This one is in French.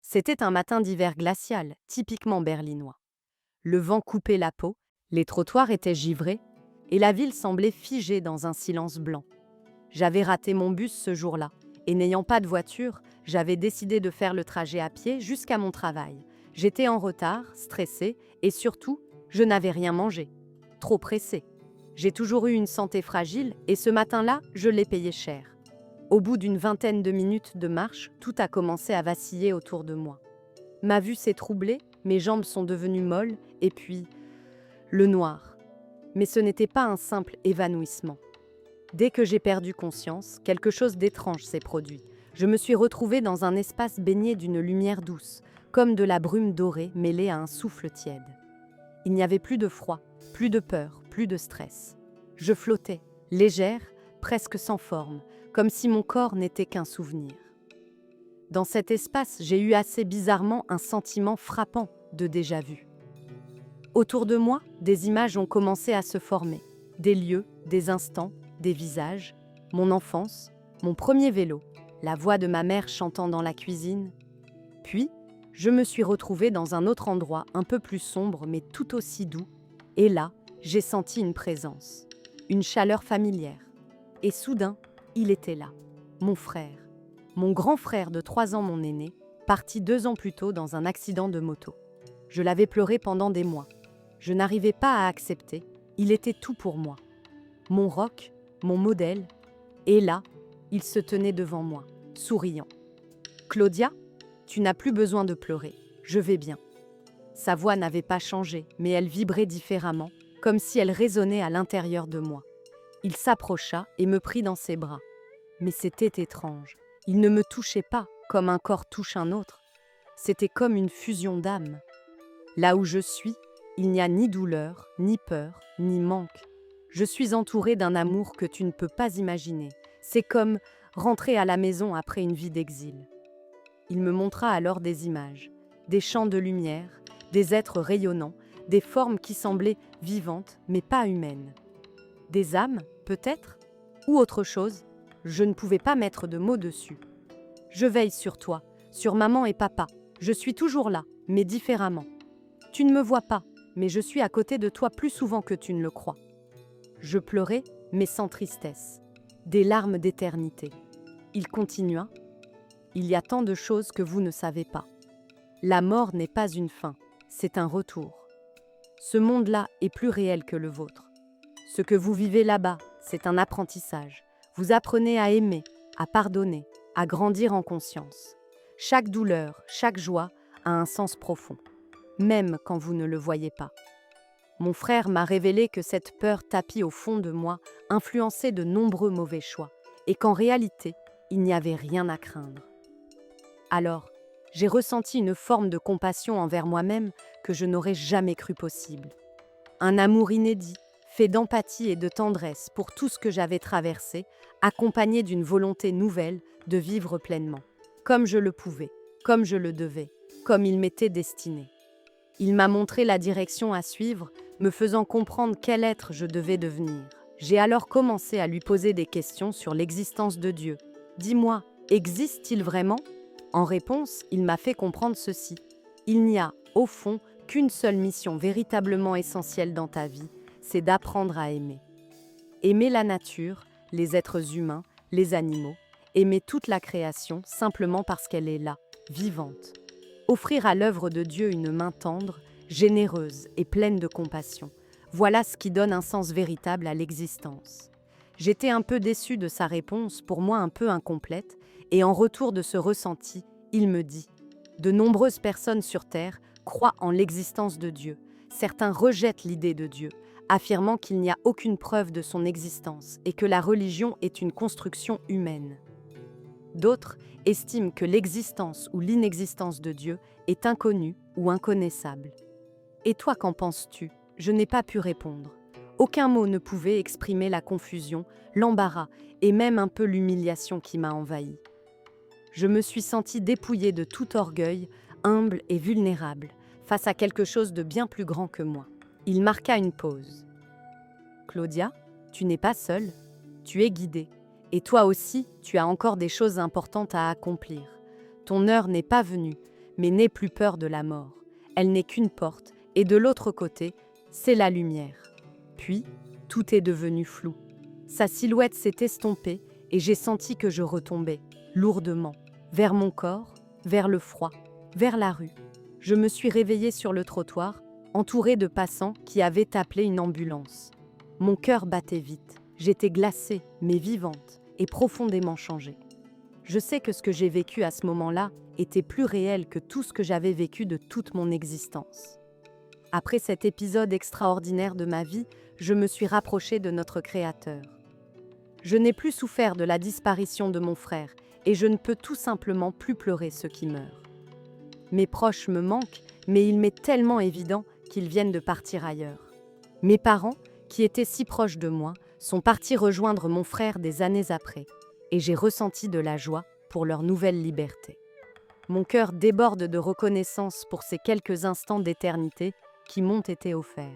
C'était un matin d'hiver glacial, typiquement berlinois. Le vent coupait la peau, les trottoirs étaient givrés, et la ville semblait figée dans un silence blanc. J'avais raté mon bus ce jour-là, et n'ayant pas de voiture, j'avais décidé de faire le trajet à pied jusqu'à mon travail. J'étais en retard, stressée, et surtout, je n'avais rien mangé. Trop pressée. J'ai toujours eu une santé fragile, et ce matin-là, je l'ai payé cher. Au bout d'une vingtaine de minutes de marche, tout a commencé à vaciller autour de moi. Ma vue s'est troublée, mes jambes sont devenues molles, et puis, le noir. Mais ce n'était pas un simple évanouissement. Dès que j'ai perdu conscience, quelque chose d'étrange s'est produit. Je me suis retrouvée dans un espace baigné d'une lumière douce, comme de la brume dorée mêlée à un souffle tiède. Il n'y avait plus de froid, plus de peur, plus de stress. Je flottais, légère, presque sans forme, comme si mon corps n'était qu'un souvenir. Dans cet espace, j'ai eu assez bizarrement un sentiment frappant de déjà-vu. Autour de moi, des images ont commencé à se former. Des lieux, des instants, des visages, mon enfance, mon premier vélo, la voix de ma mère chantant dans la cuisine. Puis, je me suis retrouvée dans un autre endroit un peu plus sombre mais tout aussi doux. Et là, j'ai senti une présence, une chaleur familière. Et soudain, il était là, mon frère. Mon grand frère de 3 ans, mon aîné, parti 2 ans plus tôt dans un accident de moto. Je l'avais pleuré pendant des mois. Je n'arrivais pas à accepter, il était tout pour moi. Mon roc, mon modèle, et là, il se tenait devant moi, souriant. « Claudia, tu n'as plus besoin de pleurer, je vais bien. » Sa voix n'avait pas changé, mais elle vibrait différemment, comme si elle résonnait à l'intérieur de moi. Il s'approcha et me prit dans ses bras. Mais c'était étrange. Il ne me touchait pas comme un corps touche un autre. C'était comme une fusion d'âmes. Là où je suis, il n'y a ni douleur, ni peur, ni manque. Je suis entourée d'un amour que tu ne peux pas imaginer. C'est comme rentrer à la maison après une vie d'exil. Il me montra alors des images, des champs de lumière, des êtres rayonnants, des formes qui semblaient vivantes mais pas humaines. Des âmes, peut-être? Ou autre chose? Je ne pouvais pas mettre de mots dessus. Je veille sur toi, sur maman et papa. Je suis toujours là, mais différemment. Tu ne me vois pas, mais je suis à côté de toi plus souvent que tu ne le crois. Je pleurais, mais sans tristesse. Des larmes d'éternité. Il continua. Il y a tant de choses que vous ne savez pas. La mort n'est pas une fin, c'est un retour. Ce monde-là est plus réel que le vôtre. Ce que vous vivez là-bas, c'est un apprentissage. Vous apprenez à aimer, à pardonner, à grandir en conscience. Chaque douleur, chaque joie a un sens profond, même quand vous ne le voyez pas. Mon frère m'a révélé que cette peur tapie au fond de moi influençait de nombreux mauvais choix, et qu'en réalité, il n'y avait rien à craindre. Alors, j'ai ressenti une forme de compassion envers moi-même que je n'aurais jamais cru possible. Un amour inédit, fait d'empathie et de tendresse pour tout ce que j'avais traversé, accompagné d'une volonté nouvelle de vivre pleinement, comme je le pouvais, comme je le devais, comme il m'était destiné. Il m'a montré la direction à suivre, me faisant comprendre quel être je devais devenir. J'ai alors commencé à lui poser des questions sur l'existence de Dieu. « Dis-moi, existe-t-il vraiment ?» En réponse, il m'a fait comprendre ceci. Il n'y a, au fond, qu'une seule mission véritablement essentielle dans ta vie, c'est d'apprendre à aimer. Aimer la nature, les êtres humains, les animaux, aimer toute la création simplement parce qu'elle est là, vivante. Offrir à l'œuvre de Dieu une main tendre, généreuse et pleine de compassion. Voilà ce qui donne un sens véritable à l'existence. J'étais un peu déçue de sa réponse, pour moi un peu incomplète, et en retour de ce ressenti, il me dit « De nombreuses personnes sur Terre croient en l'existence de Dieu. Certains rejettent l'idée de Dieu, affirmant qu'il n'y a aucune preuve de son existence et que la religion est une construction humaine. D'autres estiment que l'existence ou l'inexistence de Dieu est inconnue ou inconnaissable. Et toi, qu'en penses-tu ? Je n'ai pas pu répondre. Aucun mot ne pouvait exprimer la confusion, l'embarras et même un peu l'humiliation qui m'a envahie. Je me suis sentie dépouillée de tout orgueil, humble et vulnérable, face à quelque chose de bien plus grand que moi. Il marqua une pause. « Claudia, tu n'es pas seule, tu es guidée. Et toi aussi, tu as encore des choses importantes à accomplir. Ton heure n'est pas venue, mais n'aie plus peur de la mort. Elle n'est qu'une porte, et de l'autre côté, c'est la lumière. Puis, tout est devenu flou. Sa silhouette s'est estompée, et j'ai senti que je retombais, lourdement, vers mon corps, vers le froid, vers la rue. Je me suis réveillée sur le trottoir, entourée de passants qui avaient appelé une ambulance. Mon cœur battait vite. J'étais glacée, mais vivante, et profondément changée. Je sais que ce que j'ai vécu à ce moment-là était plus réel que tout ce que j'avais vécu de toute mon existence. Après cet épisode extraordinaire de ma vie, je me suis rapprochée de notre Créateur. Je n'ai plus souffert de la disparition de mon frère, et je ne peux tout simplement plus pleurer ceux qui meurent. Mes proches me manquent, mais il m'est tellement évident qu'ils viennent de partir ailleurs. Mes parents, qui étaient si proches de moi, sont partis rejoindre mon frère des années après, et j'ai ressenti de la joie pour leur nouvelle liberté. Mon cœur déborde de reconnaissance pour ces quelques instants d'éternité qui m'ont été offerts.